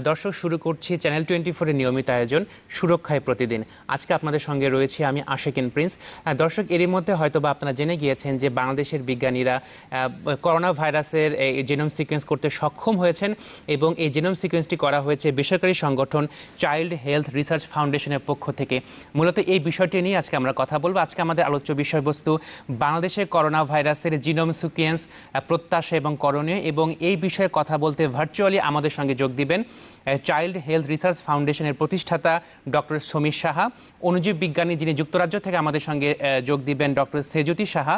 দর্শক, শুরু করছি চ্যানেল 24 এর নিয়মিত আয়োজন সুরক্ষায় প্রতিদিন। আজকে আপনাদের সঙ্গে রয়েছি আমি আশিকিন প্রিন্স। দর্শক, এরই মধ্যে হয়তোবা আপনারা জেনে গিয়েছেন যে বাংলাদেশের বিজ্ঞানীরা করোনা ভাইরাসের জিনোম সিকোয়েন্স করতে সক্ষম হয়েছেন এবং এই জিনোম সিকোয়েন্সটি করা হয়েছে বেসরকারি সংগঠন চাইল্ড হেলথ রিসার্চ ফাউন্ডেশনের পক্ষ থেকে। মূলত এই বিষয়টি নিয়ে আজকে আমরা কথা বলবো। আজকে আমাদের আলোচ্য বিষয়বস্তু বাংলাদেশের করোনা ভাইরাসের জিনোম সিকোয়েন্স প্রত্যাশা এবং করণীয়, এবং এই বিষয়ে কথা বলতে ভার্চুয়ালি আমাদের সঙ্গে যোগ দিবেন চাইল্ড হেলথ রিসার্চ ফাউন্ডেশনের প্রতিষ্ঠাতা ডক্টর সমীর সাহা, অণুজীব বিজ্ঞানী যিনি যুক্তরাজ্য থেকে আমাদের সঙ্গে যোগ দিবেন ডক্টর সেজুতি সাহা,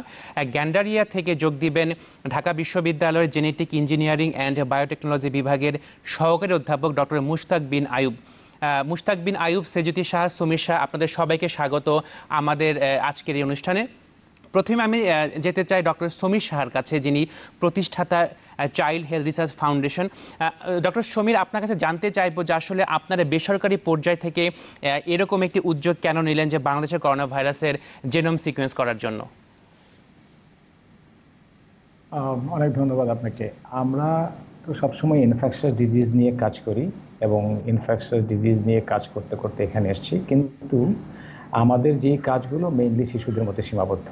গ্যান্ডারিয়া থেকে যোগ দিবেন ঢাকা বিশ্ববিদ্যালয়ের জেনেটিক ইঞ্জিনিয়ারিং অ্যান্ড বায়োটেকনোলজি বিভাগের সহকারী অধ্যাপক ডক্টর মুশতাক বিন আয়ুব। মুশতাক বিন আয়ুব, সেজুতি সাহা, সমীর সাহা, আপনাদের সবাইকে স্বাগত আমাদের আজকের এই অনুষ্ঠানে। প্রথমে আমি যেতে চাই ডক্টর সমীর সাহার কাছে, যিনি প্রতিষ্ঠাতা child health research foundation. Doctor Samir, আপনার কাছে জানতে চাইবো যে আসলে আপনারা বেসরকারি পর্যায় থেকে এরকম একটি উদ্যোগ কেন নিলেন যে বাংলাদেশের করোনা ভাইরাসের জেনোম সিকোয়েন্স করার জন্য? অনেক ধন্যবাদ আপনাকে। আমরা তো সবসময় ইনফেকশাস ডিজিজ নিয়ে কাজ করি এবং ইনফেকশাস ডিজিজ নিয়ে কাজ করতে করতে এখানে এসেছি, কিন্তু আমাদের যে কাজগুলো মেইনলি শিশুদের মধ্যে সীমাবদ্ধ।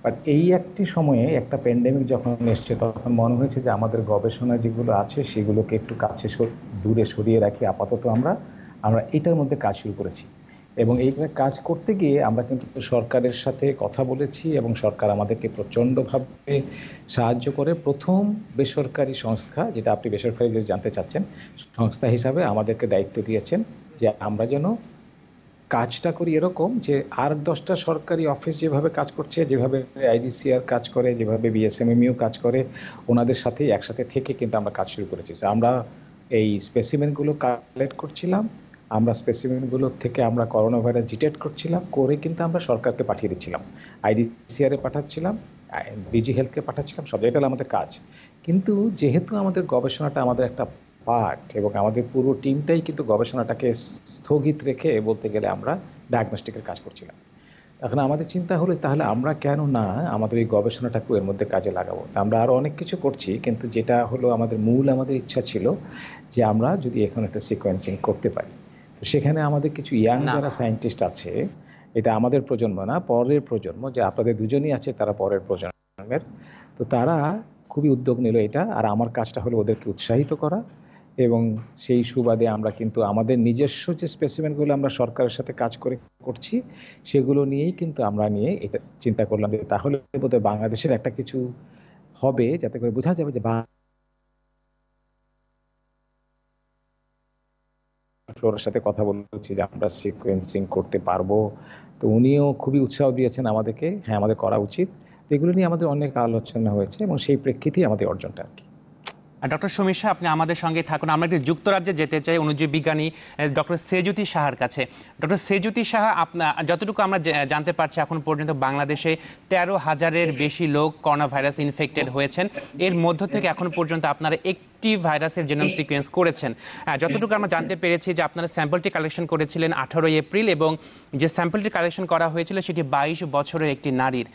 বাট এই একটি সময়ে একটা প্যান্ডেমিক যখন এসছে, তখন মনে হয়েছে যে আমাদের গবেষণা যেগুলো আছে সেগুলোকে একটু কাছে দূরে সরিয়ে রাখি আপাতত। আমরা এটার মধ্যে কাজ শুরু করেছি এবং এই কাজ করতে গিয়ে আমরা কিন্তু সরকারের সাথে কথা বলেছি এবং সরকার আমাদেরকে প্রচণ্ডভাবে সাহায্য করে। প্রথম বেসরকারি সংস্থা, যেটা আপনি বেসরকারি যদি জানতে চাচ্ছেন, সংস্থা হিসাবে আমাদেরকে দায়িত্ব দিয়েছেন যে আমরা যেন কাজটা করি এরকম যে আর 10টা সরকারি অফিস যেভাবে কাজ করছে, যেভাবে আইডিসিআর কাজ করে, যেভাবে বিএসএমএমইউ কাজ করে, ওনাদের সাথেই একসাথে থেকে কিন্তু আমরা কাজ শুরু করেছি। আমরা এই স্পেসিমেনগুলো কালেক্ট করছিলাম, আমরা স্পেসিমেনগুলো থেকে আমরা করোনা ভাইরাস ডিটেক্ট করছিলাম, করে কিন্তু আমরা সরকারকে পাঠিয়ে দিচ্ছিলাম, আইডিসিআরে পাঠাচ্ছিলাম, ডিজি হেলথকে পাঠাচ্ছিলাম, সব জায়গায় আমাদের কাজ। কিন্তু যেহেতু আমাদের গবেষণাটা আমাদের একটা পার্ট এবং আমাদের পুরো টিমটাই কিন্তু গবেষণাটাকে স্থগিত রেখে বলতে গেলে আমরা ডায়াগনস্টিকের কাজ করছিলাম। এখন আমাদের চিন্তা হলো তাহলে আমরা কেন না আমাদের এই গবেষণাটাকে এর মধ্যে কাজে লাগাবো। আমরা আরও অনেক কিছু করছি, কিন্তু যেটা হলো আমাদের ইচ্ছা ছিল যে আমরা যদি এখন একটা সিকোয়েন্সিং করতে পারি। তো সেখানে আমাদের কিছু ইয়াং যারা সায়েন্টিস্ট আছে, এটা আমাদের প্রজন্ম না, পরের প্রজন্ম, যে আপনাদের দুজনই আছে, তারা পরের প্রজন্মের, তো তারা খুবই উদ্যোগ নিল এটা। আর আমার কাজটা হলো ওদেরকে উৎসাহিত করা এবং সেই সুবাদে আমরা কিন্তু আমাদের নিজস্ব যে স্পেসিমেনগুলো আমরা সরকারের সাথে কাজ করছি সেগুলো নিয়েই কিন্তু আমরা নিয়ে এটা চিন্তা করলাম যে তাহলে বোধহয় বাংলাদেশের একটা কিছু হবে, যাতে করে বোঝা যাবে যে ওর সাথে কথা বলছি যে আমরা সিকোয়েন্সিং করতে পারবো। তো উনিও খুবই উৎসাহ দিয়েছেন আমাদেরকে, হ্যাঁ আমাদের করা উচিত। এগুলো নিয়ে আমাদের অনেক আলোচনা হয়েছে এবং সেই প্রেক্ষিতেই আমাদের অর্জনটা আর কি। ডক্টর সমীর সাহা, আপনি আমাদের সঙ্গে থাকুন। আমরা একটু যুক্তরাজ্যে যেতে চাই অণুজীব বিজ্ঞানী ডক্টর সেজুতি সাহার কাছে। ডক্টর সেজুতি সাহা, যতটুকু আমরা জানতে পারছি এখন পর্যন্ত বাংলাদেশে 13,000-এর বেশি লোক করোনা ভাইরাস ইনফেক্টেড হয়েছেন। এর মধ্য থেকে এখন পর্যন্ত আপনারা একটি ভাইরাসের জেনোম সিকোয়েন্স করেছেন। যতটুকু আমরা জানতে পেরেছি যে আপনারা স্যাম্পলটি কালেকশন করেছিলেন 18 এপ্রিল এবং যে স্যাম্পলটি কালেকশন করা হয়েছিল সেটি 22 বছরের একটি নারীর।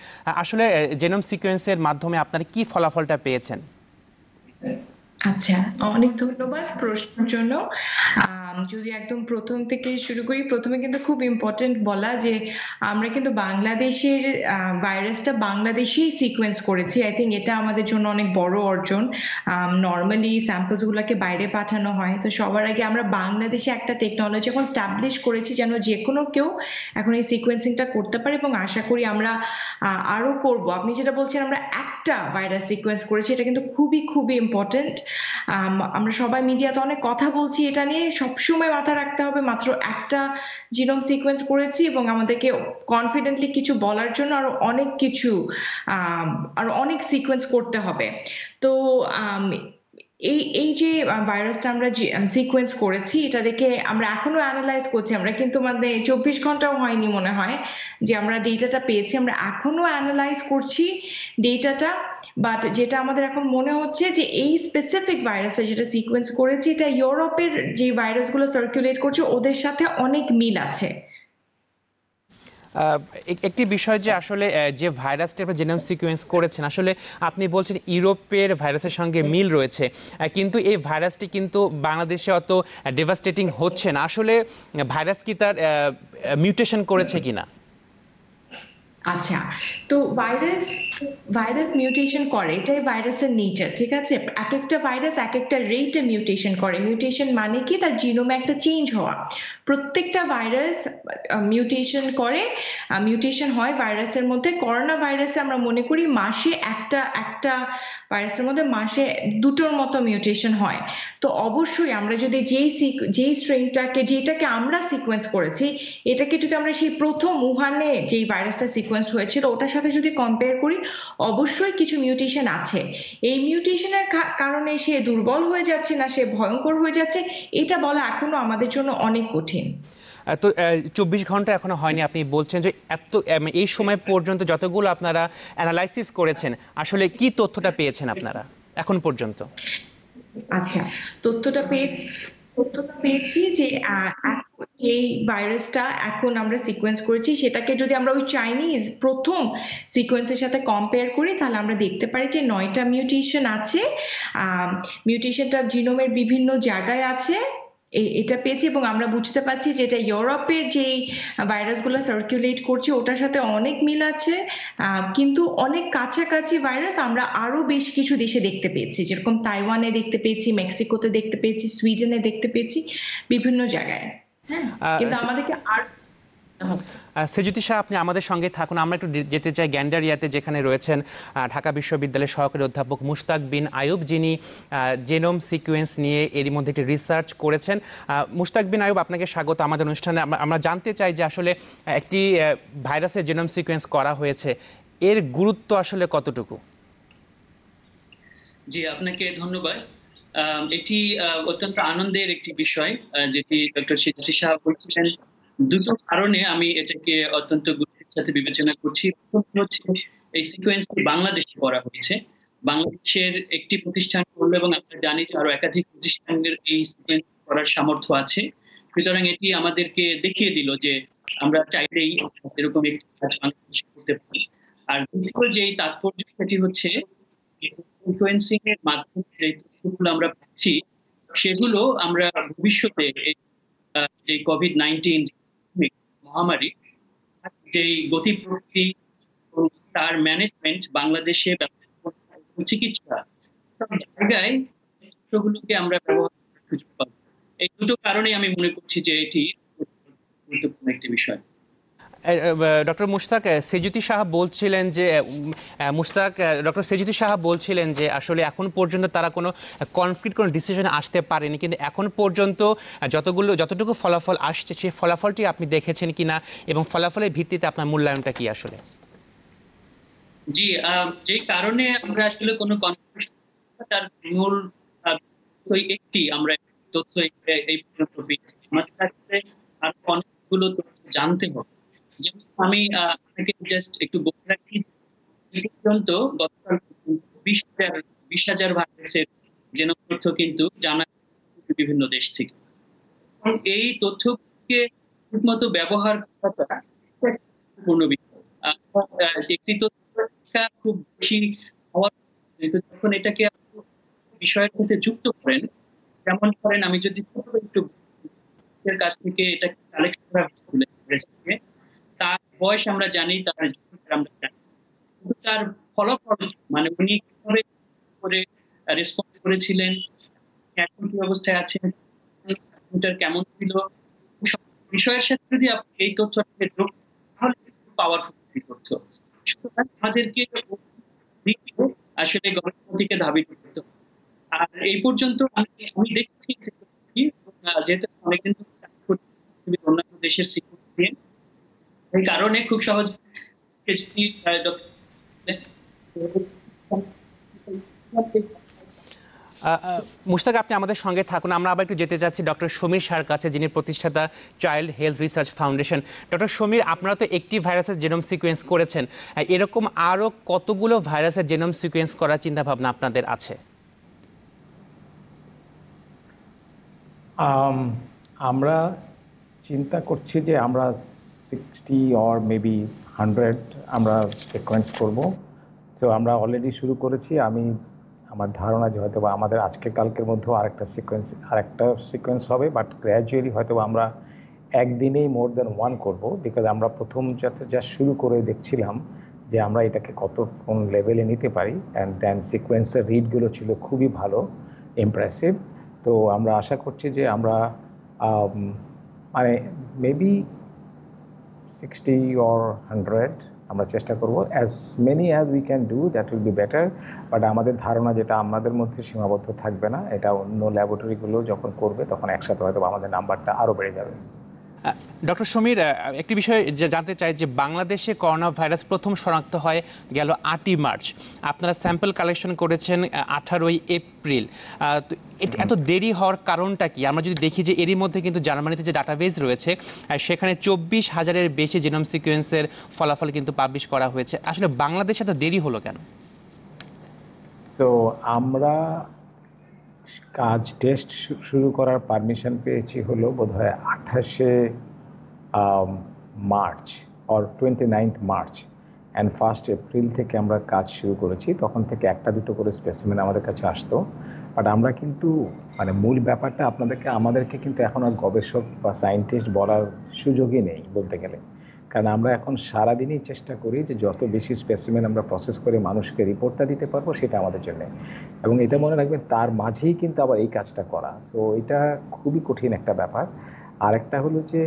আসলে জেনোম সিকোয়েন্সের মাধ্যমে আপনারা কি ফলাফলটা পেয়েছেন? আচ্ছা, অনেক ধন্যবাদ প্রশ্নের জন্য। যদি একদম প্রথম থেকে শুরু করি, প্রথমে কিন্তু খুব ইম্পর্টেন্ট বলা যে আমরা কিন্তু বাংলাদেশের ভাইরাসটা বাংলাদেশেই সিকোয়েন্স করেছি। আই থিঙ্ক এটা আমাদের জন্য অনেক বড় অর্জন। নর্মালি স্যাম্পলস গুলাকে বাইরে পাঠানো হয়, তো সবার আগে আমরা বাংলাদেশে একটা টেকনোলজি এখন স্টাবলিশ করেছি যেন যে কোনো কেউ এখন এই সিকোয়েন্সিংটা করতে পারে, এবং আশা করি আমরা আরো করব। আপনি যেটা বলছেন আমরা একটা ভাইরাস সিকোয়েন্স করেছি, এটা কিন্তু খুবই খুবই ইম্পর্টেন্ট। আমরা সবাই মিডিয়াতে অনেক কথা বলছি এটা নিয়ে, সবসময় মাথা রাখতে হবে মাত্র একটা জিনোম সিকোয়েন্স করেছি এবং আমাদেরকে কনফিডেন্টলি কিছু বলার জন্য আরো অনেক সিকোয়েন্স করতে হবে। তো এই যে ভাইরাসটা আমরা সিকোয়েন্স করেছি, এটা দেখে আমরা এখনো অ্যানালাইজ করছি। আমরা কিন্তু 24 ঘন্টাও হয়নি মনে হয় যে আমরা ডেটাটা পেয়েছি, আমরা এখনো অ্যানালাইজ করছি ডেটাটা। বাট যেটা আমাদের এখন মনে হচ্ছে যে এই স্পেসিফিক ভাইরাসে যেটা সিকোয়েন্স করেছি, এটা ইউরোপের যে ভাইরাসগুলো সার্কুলেট করছে ওদের সাথে অনেক মিল আছে। একটি বিষয় যে আসলে যে ভাইরাসটা আপনি জেনোম সিকোয়েন্স করেছেন, আসলে আপনি বলছেন ইউরোপের ভাইরাসের সঙ্গে মিল রয়েছে, কিন্তু এই ভাইরাসটি কিন্তু বাংলাদেশে অত ডেভাস্টেটিং হচ্ছে না। আসলে ভাইরাস কি তার মিউটেশন করেছে কিনা? আচ্ছা, তো ভাইরাস মিউটেশন করে, এটাই ভাইরাসের নেচার, ঠিক আছে? এক একটা ভাইরাস এক একটা রেটে মিউটেশন করে। মিউটেশন মানে কি? তার জিনোমে একটা চেঞ্জ হওয়া। প্রত্যেকটা ভাইরাস মিউটেশন করে, মিউটেশন হয় ভাইরাসের মধ্যে। করোনা ভাইরাসে আমরা মনে করি মাসে একটা ভাইরাসের মধ্যে মাসে দুটোর মতো মিউটেশন হয়। তো অবশ্যই আমরা যদি যেই স্ট্রেনটাকে যেটাকে আমরা সিকোয়েন্স করেছি, এটাকে যদি আমরা সেই প্রথম উহানে যেই ভাইরাসটা সিকোয়েন্সড হয়েছিল ওটার সাথে যদি কম্পেয়ার করি, অবশ্যই কিছু মিউটেশন আছে। এই মিউটেশনের কারণে সে দুর্বল হয়ে যাচ্ছে না সে ভয়ঙ্কর হয়ে যাচ্ছে, এটা বলা এখনো আমাদের জন্য অনেক কঠিন। তো 24 ঘন্টা এখনো হয়নি, আপনি বলছেন যে এত এই সময় পর্যন্ত যতগুলো আপনারা অ্যানালাইসিস করেছেন, আসলে কি তথ্যটা পেয়েছেন আপনারা এখন পর্যন্ত? আচ্ছা, তথ্যটা পেয়েছি যে যে ভাইরাসটা এখন আমরা সিকোয়েন্স করেছি সেটাকে যদি আমরা ওই চাইনিজ প্রথম সিকোয়েন্সের সাথে কম্পেয়ার করি, তাহলে আমরা দেখতে পারি যে 9টা মিউটেশন আছে। মিউটেশনটা জিনোমের বিভিন্ন জায়গায় আছে, এটা পেয়েছি। এবং আমরা বুঝতে পারছি যে এটা ইউরোপের যে ভাইরাসগুলো সার্কুলেট করছে ওটার সাথে অনেক মিল আছে, কিন্তু অনেক কাছাকাছি ভাইরাস আমরা আরো বেশ কিছু দেশে দেখতে পেয়েছি, যেরকম তাইওয়ানে দেখতে পেয়েছি, মেক্সিকোতে দেখতে পেয়েছি, সুইডেনে দেখতে পেয়েছি, বিভিন্ন জায়গায়। হ্যাঁ, কিন্তু আমাদেরকে আর সেজুতি শাহ, আপনি আমাদের সঙ্গে থাকুন। আমরা একটু যেতে চাই গ্যান্ডারিয়াতে, যেখানে রয়েছেন ঢাকা বিশ্ববিদ্যালয়ের সহকারী অধ্যাপক মুশতাক বিন আয়ুব, যিনি জেনোম সিকোয়েন্স নিয়ে এরই মধ্যে একটি রিসার্চ করেছেন। মুশতাক বিন আয়ুব, আপনাকে স্বাগত আমাদের অনুষ্ঠানে। আমরা জানতে চাই যে আসলে একটি ভাইরাসের জেনোম সিকোয়েন্স করা হয়েছে, এর গুরুত্ব আসলে কতটুকু? জি, আপনাকে ধন্যবাদ। এটি অত্যন্ত আনন্দের একটি বিষয়, যেটি ডক্টর সেজুতি শাহ বলছিলেন। দুটো কারণে আমি এটাকে অত্যন্ত গুরুত্বের সাথে বিবেচনা করছি। প্রথম হচ্ছে এই সিকোয়েন্সটি বাংলাদেশে করা হচ্ছে, বাংলাদেশের একটি প্রতিষ্ঠান করলো, এবং আমরা জানি যে আরো একাধিক প্রতিষ্ঠানের এই সিকোয়েন্স করার সামর্থ্য আছে। সুতরাং এটি আমাদেরকে দেখিয়ে দিল যে আমরা চাইলেই এরকম একটি কাজ বাংলাদেশে করতে পারি। আর দ্বিতীয় যেই তাৎপর্য, সেটি হচ্ছে সিকোয়েন্সিং এর মাধ্যমে যে তথ্যগুলো আমরা পাচ্ছি, সেগুলো আমরা ভবিষ্যতে যে কোভিড-19 মহামারী, যে গতি প্রকৃতি এবং তার ম্যানেজমেন্ট, বাংলাদেশে চিকিৎসা সব জায়গায় তথ্যগুলোকে আমরা ব্যবহার করার সুযোগ পাবো। এই দুটো কারণে আমি মনে করছি যে এটি গুরুত্বপূর্ণ একটি বিষয়। ডক্টর মুশতাক, সেজুতি শাহ বলছিলেন যে ডক্টর সেজুতি শাহ বলছিলেন যে আসলে এখন পর্যন্ত তারা কোনো কনক্রিট কোনো ডিসিশনে আসতে পারেনি, কিন্তু এখন পর্যন্ত যতটুকু ফলাফল আসছে সেই ফলাফলটি আপনি দেখেছেন কিনা, এবং ফলাফলের ভিত্তিতে আপনার মূল্যায়নটা কি আসলে? জি, যে কারণে আমরা আসলে কোনো কনফিউশন, তার মূল একটি আমরা তথ্য এই পর্যন্ত পেয়েছি। আমাদের কাছে আর অনেকগুলো তথ্য জানতে হবে। যেমন আমি আপনাকে জাস্ট একটু বলে রাখি, এই পর্যন্ত গতকাল 20,000 ভাইরাসের জেনোম তথ্য কিন্তু জানা বিভিন্ন দেশ থেকে। এই তথ্যকে ঠিকমতো ব্যবহার করাটা গুরুত্বপূর্ণ বিষয়। একটি তথ্যটা খুব বেশি হওয়ার, যখন এটাকে বিষয়ের সাথে যুক্ত করেন, যেমন করেন আমি যদি একটু এর কাছ থেকে এটা কালেক্ট করা হয়েছিল, তার বয়স আমরা জানি, তার আমরা জানি, কিন্তু তার ফলাফল মানে উনি কিভাবে করে রেসপন্ড করেছিলেন, এখন কি অবস্থায় আছেন, কেমন ছিল, বিষয়ের সাথে যদি আপনি এই তথ্যটাকে যোগ, তাহলে পাওয়ারফুল তথ্য। সুতরাং আমাদেরকে আসলে গবেষণার দিকে ধাবিত করতে হবে। আর এই পর্যন্ত আমি দেখছি যেহেতু অনেকদিন অন্যান্য দেশের সিকোয়েন্স নিয়ে, এই কারণে খুব সহজ মুশতাক, আপনি আমাদের সঙ্গে থাকুন। আমরা আবার একটু যেতে চাচ্ছি ডক্টর সমীর শাহর কাছে, যিনি প্রতিষ্ঠাতা child health research foundation. Doctor Samir, আপনারা তো একটি ভাইরাসের জেনোম সিকোয়েন্স করেছেন, এরকম আরও কতগুলো ভাইরাসের জেনোম সিকোয়েন্স করার চিন্তাভাবনা আপনাদের আছে? আমরা চিন্তা করছি যে আমরা 60 or maybe 100 আমরা সিকোয়েন্স করব। তো আমরা অলরেডি শুরু করেছি। আমার ধারণা যে হয়তো বা আমাদের আজকে কালকের মধ্যেও আরেকটা সিকোয়েন্স হবে, বাট গ্র্যাজুয়ালি হয়তো আমরা একদিনেই মোর দেন ওয়ান করব, বিকজ আমরা প্রথম যা শুরু করে দেখছিলাম যে আমরা এটাকে কোন লেভেলে নিতে পারি, অ্যান্ড দেন সিকোয়েন্সের রিডগুলো ছিল খুবই ভালো, ইমপ্রেসিভ। তো আমরা আশা করছি যে আমরা মানে মেবি 60 or 100 আমরা চেষ্টা করব, as many as we can do, that will be better. But আমাদের ধারণা যেটা আমাদের মধ্যে সীমাবদ্ধ থাকবে না, এটা অন্য ল্যাবরেটরিগুলো যখন করবে তখন একসাথে হয়তো আমাদের নাম্বারটা আরও বেড়ে যাবে। ডক্টর সমীর, একটি বিষয় জানতে চাই যে বাংলাদেশে করোনা ভাইরাস প্রথম শনাক্ত হয় গেল 8ই মার্চ। আপনারা স্যাম্পল কালেকশন করেছেন 18ই এপ্রিল। তো এত দেরি হওয়ার কারণটা কি? আমরা যদি দেখি যে এরই মধ্যে কিন্তু জার্মানিতে যে ডাটাবেজ রয়েছে সেখানে 24,000-এর বেশি জিনোম সিকোয়েন্সের ফলাফল কিন্তু পাবলিশ করা হয়েছে। আসলে বাংলাদেশে এত দেরি হলো কেন? তো আমরা টেস্ট শুরু করার পারমিশন পেয়েছি হলো বোধহয় 28শে March or 29th March, and 1st April থেকে আমরা কাজ শুরু করেছি। তখন থেকে একটা দুটো করে স্পেসিমেন আমাদের কাছে আসতো, বাট আমরা কিন্তু মানে মূল ব্যাপারটা আমাদেরকে কিন্তু এখন আর গবেষক বা সায়েন্টিস্ট বলার সুযোগই নেই বলতে গেলে, কারণ আমরা এখন সারাদিনই চেষ্টা করি যে যত বেশি স্পেসিমেন আমরা প্রসেস করে মানুষকে রিপোর্টটা দিতে পারবো সেটা আমাদের জন্য। এবং এটা মনে রাখবেন তার মাঝেই কিন্তু আবার এই কাজটা করা, সো এটা খুবই কঠিন একটা ব্যাপার। আর একটা হলো যে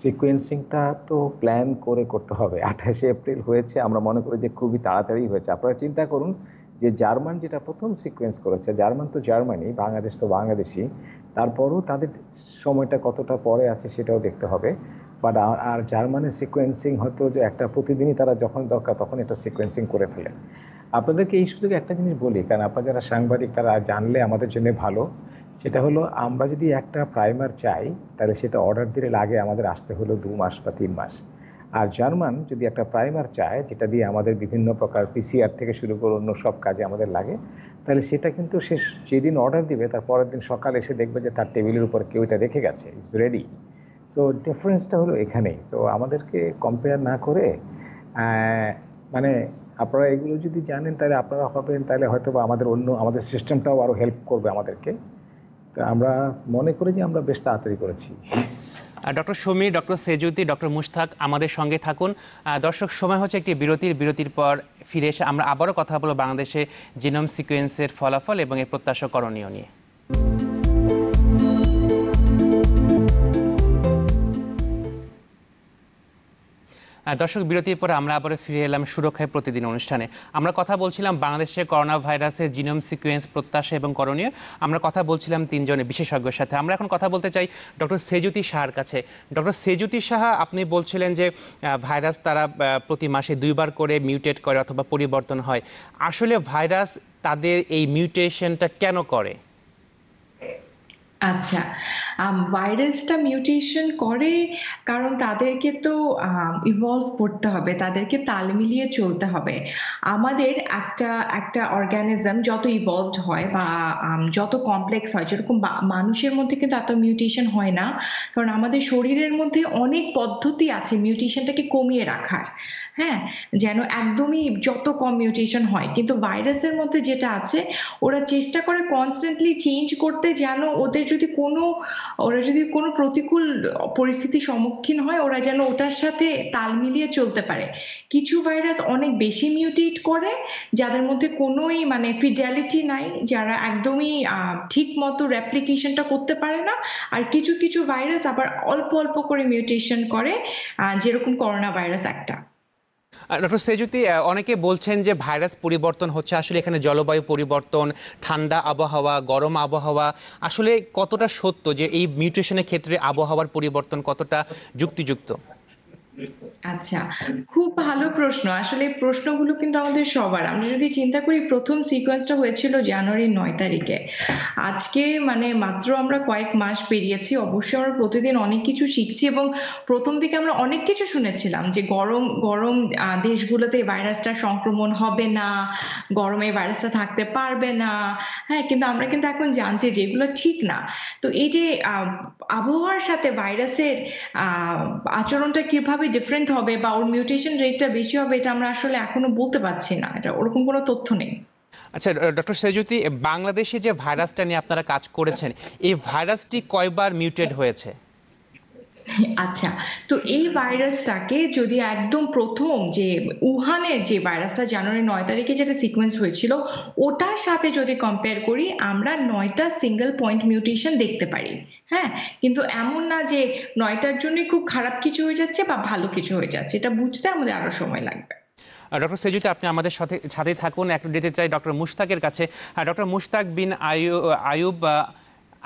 সিকোয়েন্সিংটা তো প্ল্যান করে করতে হবে। 28শে এপ্রিল হয়েছে, আমরা মনে করি যে খুবই তাড়াতাড়ি হয়েছে। আপনারা চিন্তা করুন যে জার্মান যেটা প্রথম সিকোয়েন্স করেছে, জার্মান তো জার্মানি, বাংলাদেশ তো বাংলাদেশি, তারপরও তাদের সময়টা কতটা পরে আছে সেটাও দেখতে হবে। বাট আর জার্মানের সিকোয়েন্সিং হয়তো যে একটা প্রতিদিনই তারা যখন দরকার তখন এটা সিকোয়েন্সিং করে ফেলে। আপনাদেরকে এই সুযোগে একটা জিনিস বলি, কারণ আপনারা যারা সাংবাদিক তারা জানলে আমাদের জন্য ভালো, সেটা হলো আমরা যদি একটা প্রাইমার চাই তাহলে সেটা অর্ডার দিলে লাগে আমাদের আসতে হলো 2 মাস বা 3 মাস। আর জার্মান যদি একটা প্রাইমার চায় যেটা দিয়ে আমাদের বিভিন্ন প্রকার পিসিআর থেকে শুরু করে অন্য সব কাজে আমাদের লাগে, তাহলে সেটা কিন্তু সে যেদিন অর্ডার দিবে তার পরের দিন সকালে এসে দেখবে যে তার টেবিলের উপর কেউ এটা রেখে গেছে, ইটস রেডি। তো ডিফারেন্সটা হলো এখানেই। তো আমাদেরকে কম্পেয়ার না করে মানে আপনারা এগুলো যদি জানেন তাহলে আপনারা হবেন, তাহলে হয়তো বা আমাদের সিস্টেমটাও আরও হেল্প করবে আমাদেরকে। তো আমরা মনে করি যে আমরা বেশ তাড়াতাড়ি করেছি। Doctor Samir, doctor Sejuti, doctor Mushtaq আমাদের সঙ্গে থাকুন। দর্শক, সময় হচ্ছে একটি বিরতির পর ফিরে এসে আমরা আবারও কথা বলবো বাংলাদেশে জিনোম সিকোয়েন্সের ফলাফল এবং এর প্রত্যাশা করণীয় নিয়ে। দর্শক, বিরতির পরে আমরা আবারও ফিরে এলাম সুরক্ষায় প্রতিদিন অনুষ্ঠানে। আমরা কথা বলছিলাম বাংলাদেশে করোনা ভাইরাসের জিনোম সিকোয়েন্স প্রত্যাশা এবং করণীয়। আমরা কথা বলছিলাম 3 জনের বিশেষজ্ঞের সাথে। আমরা এখন কথা বলতে চাই ডক্টর সেজুতি সাহার কাছে। ডক্টর সেজুতি সাহা, আপনি বলছিলেন যে ভাইরাস তারা প্রতি মাসে 2 বার করে মিউটেট করে অথবা পরিবর্তন হয়। আসলে ভাইরাস তাদের এই মিউটেশনটা কেন করে? আচ্ছা, ভাইরাসটা মিউটেশন করে কারণ তাদেরকে তো ইভলভ করতে হবে, তাদেরকে তাল মিলিয়ে চলতে হবে। আমাদের একটা অর্গানিজম যত ইভলভড হয় বা যত কমপ্লেক্স হয়, যেরকম মানুষের মধ্যে কিন্তু এত মিউটেশন হয় না, কারণ আমাদের শরীরের মধ্যে অনেক পদ্ধতি আছে মিউটেশনটাকে কমিয়ে রাখার। হ্যাঁ, যেন একদমই যত কম মিউটেশন হয়। কিন্তু ভাইরাসের মধ্যে যেটা আছে, ওরা চেষ্টা করে কনস্ট্যান্টলি চেঞ্জ করতে, যেন ওরা যদি কোনো প্রতিকূল পরিস্থিতির সম্মুখীন হয় ওরা যেন ওটার সাথে তাল মিলিয়ে চলতে পারে। কিছু ভাইরাস অনেক বেশি মিউটেট করে, যাদের মধ্যে কোনোই মানে ফিডেলিটি নাই, যারা একদমই ঠিক মতো রেপ্লিকেশনটা করতে পারে না। আর কিছু কিছু ভাইরাস আবার অল্প অল্প করে মিউটেশন করে, যেরকম করোনা ভাইরাস একটা। ডক্টর সেজুতি, অনেকে বলছেন যে ভাইরাস পরিবর্তন হচ্ছে, আসলে এখানে জলবায়ু পরিবর্তন, ঠান্ডা আবহাওয়া, গরম আবহাওয়া, আসলে কতটা সত্য যে এই মিউটেশনের ক্ষেত্রে আবহাওয়ার পরিবর্তন কতটা যুক্তিযুক্ত? আচ্ছা, খুব ভালো প্রশ্ন। আসলে এই প্রশ্নগুলো কিন্তু আমাদের সবার। আমরা যদি চিন্তা করি প্রথম সিকোয়েন্সটা হয়েছিল জানুয়ারির ৯ তারিখে। আজকে মানে মাত্র আমরা কয়েক মাস পেরিয়েছি। অবশ্যই আমরা প্রতিদিন অনেক কিছু শিখছি এবং প্রথম দিকে আমরা অনেক কিছু শুনেছিলাম যে গরম গরম দেশগুলোতে এই ভাইরাসটার সংক্রমণ হবে না, গরমে এই ভাইরাসটা থাকতে পারবে না। হ্যাঁ? কিন্তু আমরা কিন্তু এখন জানছি যে এগুলো ঠিক না। তো এই যে আবহাওয়ার সাথে ভাইরাসের আচরণটা কিভাবে ডিফারেন্ট হবে বা ওর মিউটেশন রেটটা বেশি হবে এটা আমরা আসলে এখনো বলতে পারছি না। এটা ওরকম কোনো তথ্য নেই। আচ্ছা, ডক্টর সেজুতি, বাংলাদেশে যে ভাইরাসটা নিয়ে আপনারা কাজ করেছেন, এই ভাইরাসটি কয়বার মিউটেট হয়েছে? আচ্ছা, তো এই ভাইরাসটাকে যদি একদম প্রথম যে উহানের যে ভাইরাসটা জানুয়ারি ৯ তারিখে যেটা সিকোয়েন্স হয়েছিল ওটার সাথে যদি কম্পেয়ার করি আমরা ৯টা সিঙ্গেল পয়েন্ট মিউটেশন দেখতে পারি। হ্যাঁ, কিন্তু এমন না যে ৯টার জন্যই খুব খারাপ কিছু হয়ে যাচ্ছে বা ভালো কিছু হয়ে যাচ্ছে, এটা বুঝতে আমাদের আরো সময় লাগবে। ডক্টর সেজুতি, আপনি আমাদের সাথেই থাকুন। একটু যেতে চাই ডক্টর মুশতাকের কাছে। ডক্টর মুশতাক বিন আয়ুব,